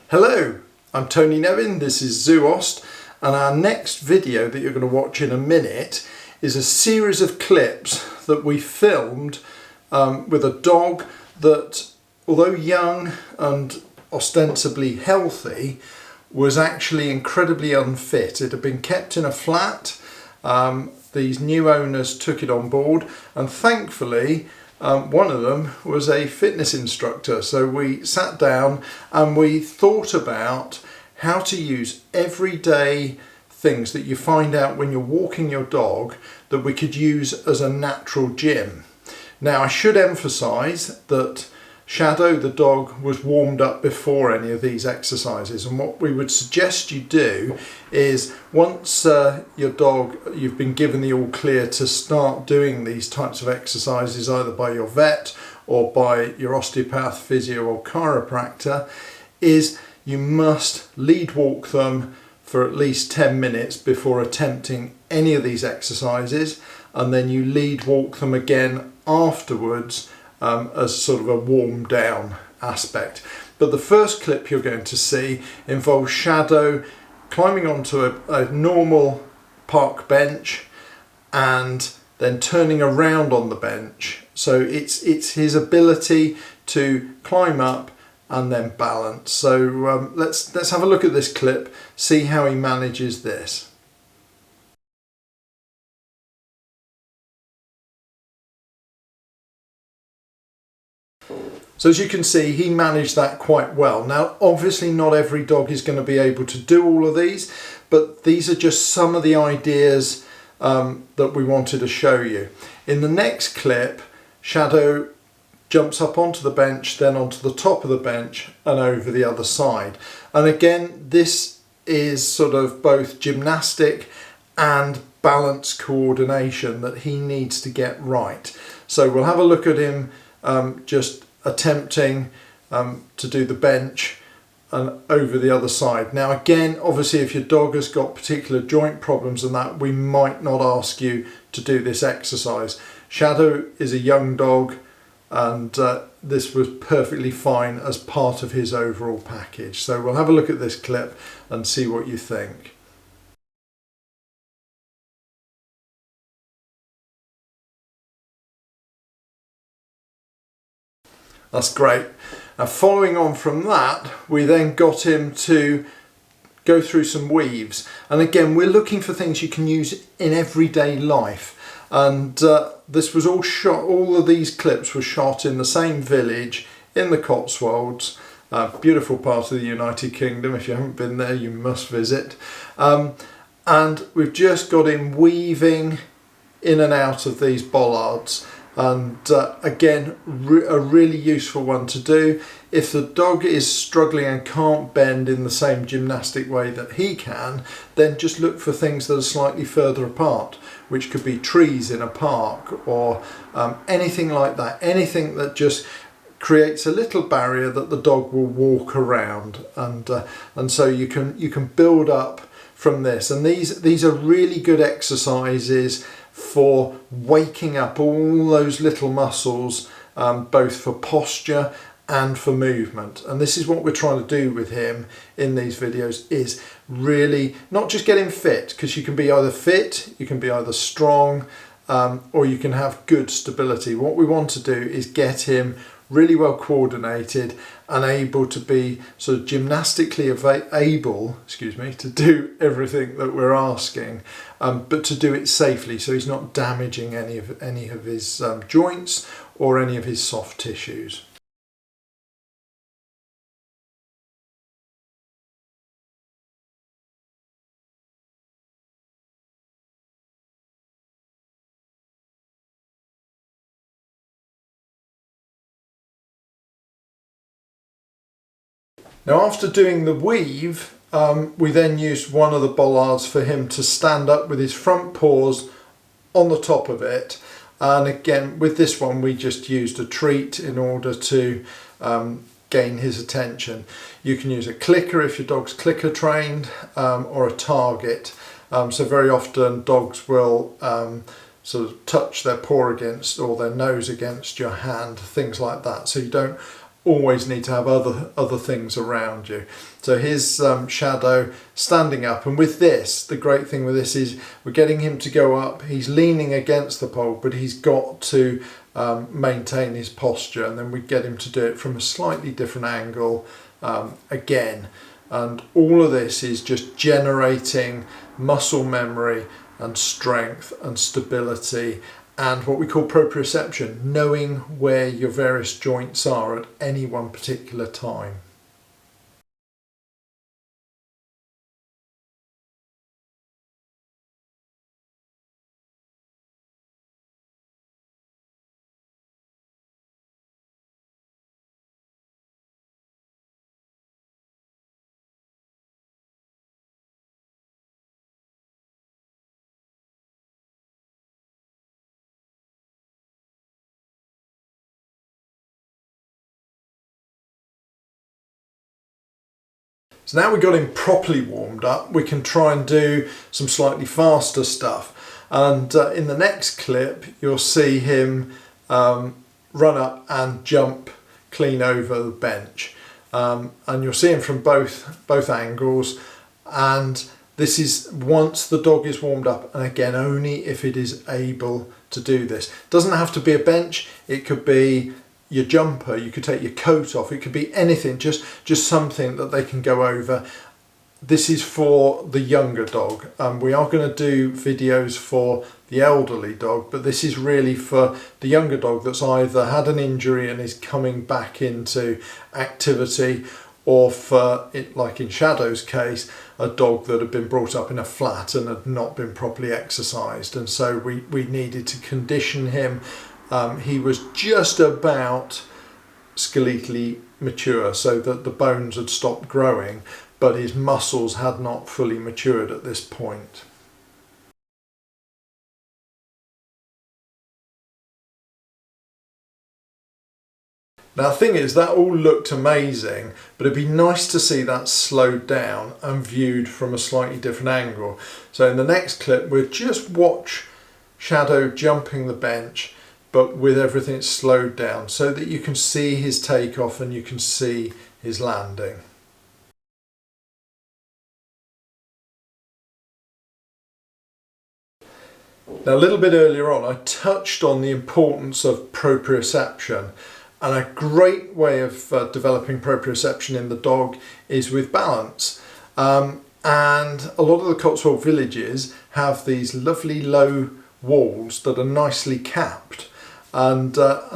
Hello, I'm Tony Nevin, this is Zoost, and our next video that you're going to watch in a minute is a series of clips that we filmed with a dog that, although young and ostensibly healthy, was actually incredibly unfit. It had been kept in a flat. These new owners took it on board, and thankfully one of them was a fitness instructor. So we sat down and we thought about how to use everyday things that you find out when you're walking your dog that we could use as a natural gym. Now, I should emphasize that Shadow, the dog, was warmed up before any of these exercises, and what we would suggest you do is once you've been given the all clear to start doing these types of exercises either by your vet or by your osteopath, physio or chiropractor, is you must lead walk them for at least 10 minutes before attempting any of these exercises, and then you lead walk them again afterwards as sort of a warm down aspect. But the first clip you're going to see involves Shadow climbing onto a normal park bench and then turning around on the bench. So it's his ability to climb up and then balance. So let's have a look at this clip, see how he manages this. So as you can see, he managed that quite well. Now, obviously not every dog is going to be able to do all of these, but these are just some of the ideas that we wanted to show you. In the next clip, Shadow jumps up onto the bench, then onto the top of the bench and over the other side. And again, this is sort of both gymnastic and balance coordination that he needs to get right. So we'll have a look at him just attempting to do the bench and over the other side. Now again, obviously if your dog has got particular joint problems and that, we might not ask you to do this exercise. Shadow is a young dog, and this was perfectly fine as part of his overall package. So we'll have a look at this clip and see what you think. That's great. Now, following on from that, we then got him to go through some weaves. And again, we're looking for things you can use in everyday life. And this was all shot, all of these clips were shot in the same village in the Cotswolds. Beautiful part of the United Kingdom. If you haven't been there, you must visit. And we've just got him weaving in and out of these bollards. And again, a really useful one to do. If the dog is struggling and can't bend in the same gymnastic way that he can, then just look for things that are slightly further apart, which could be trees in a park or anything like that. Anything that just creates a little barrier that the dog will walk around, and so you can build up from this. And these are really good exercises for waking up all those little muscles, both for posture and for movement. And this is what we're trying to do with him in these videos, is really not just get him fit, because you can be either fit, you can be either strong, or you can have good stability. What we want to do is get him really well coordinated and able to be sort of gymnastically able, to do everything that we're asking, but to do it safely, so he's not damaging any of his joints or any of his soft tissues. Now, after doing the weave, we then used one of the bollards for him to stand up with his front paws on the top of it. And again, with this one, we just used a treat in order to gain his attention. You can use a clicker if your dog's clicker trained, or a target. So very often dogs will sort of touch their paw against or their nose against your hand, things like that. So you don't always need to have other things around you. So here's Shadow standing up, and with this, the great thing with this is we're getting him to go up. He's leaning against the pole, but he's got to maintain his posture, and then we get him to do it from a slightly different angle again. And all of this is just generating muscle memory and strength and stability, and what we call proprioception, knowing where your various joints are at any one particular time. So now we've got him properly warmed up, we can try and do some slightly faster stuff. And in the next clip, you'll see him run up and jump clean over the bench. And you'll see him from both angles. And this is once the dog is warmed up, and again, only if it is able to do this. It doesn't have to be a bench, it could be your jumper, you could take your coat off, it could be anything, just something that they can go over. This is for the younger dog. We are going to do videos for the elderly dog, but this is really for the younger dog that's either had an injury and is coming back into activity, or for it, like in Shadow's case, a dog that had been brought up in a flat and had not been properly exercised, and so we needed to condition him. He was just about skeletally mature, so that the bones had stopped growing, but his muscles had not fully matured at this point. Now the thing is, that all looked amazing, but it'd be nice to see that slowed down and viewed from a slightly different angle. So in the next clip, we'll just watch Shadow jumping the bench, but with everything slowed down, so that you can see his takeoff and you can see his landing. Now a little bit earlier on, I touched on the importance of proprioception, and a great way of developing proprioception in the dog is with balance. And a lot of the Cotswold villages have these lovely low walls that are nicely capped. And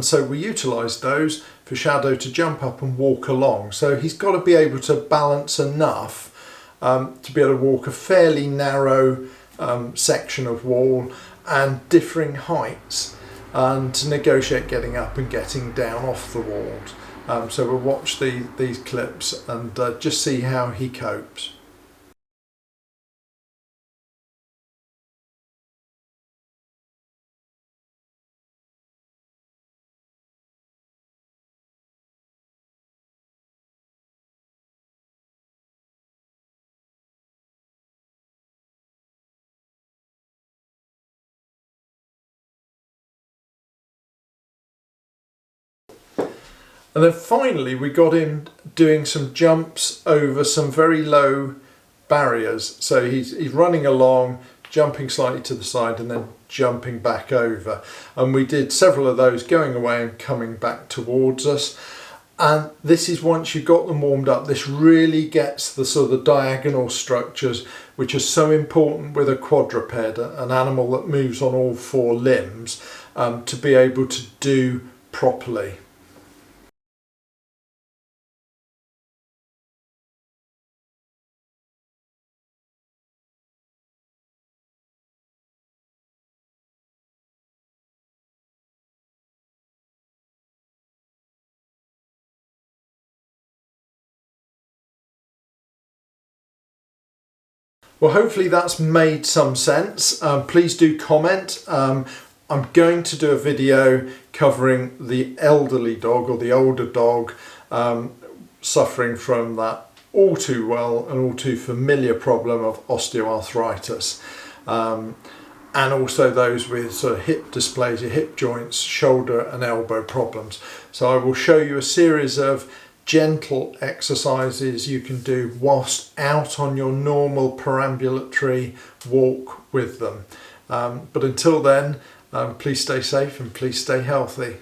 so we utilised those for Shadow to jump up and walk along. So he's got to be able to balance enough to be able to walk a fairly narrow section of wall and differing heights, and to negotiate getting up and getting down off the walls. So we'll watch these clips and just see how he copes. And then finally we got him doing some jumps over some very low barriers. So he's running along, jumping slightly to the side and then jumping back over. And we did several of those, going away and coming back towards us. And this is, once you've got them warmed up, this really gets the sort of diagonal structures, which are so important with a quadruped, an animal that moves on all four limbs, to be able to do properly. Well, hopefully that's made some sense. Please do comment. I'm going to do a video covering the elderly dog, or the older dog, suffering from that all too well and all too familiar problem of osteoarthritis. and also those with sort of hip dysplasia, hip joints, shoulder and elbow problems. So I will show you a series of gentle exercises you can do whilst out on your normal perambulatory walk with them. But until then, please stay safe and please stay healthy.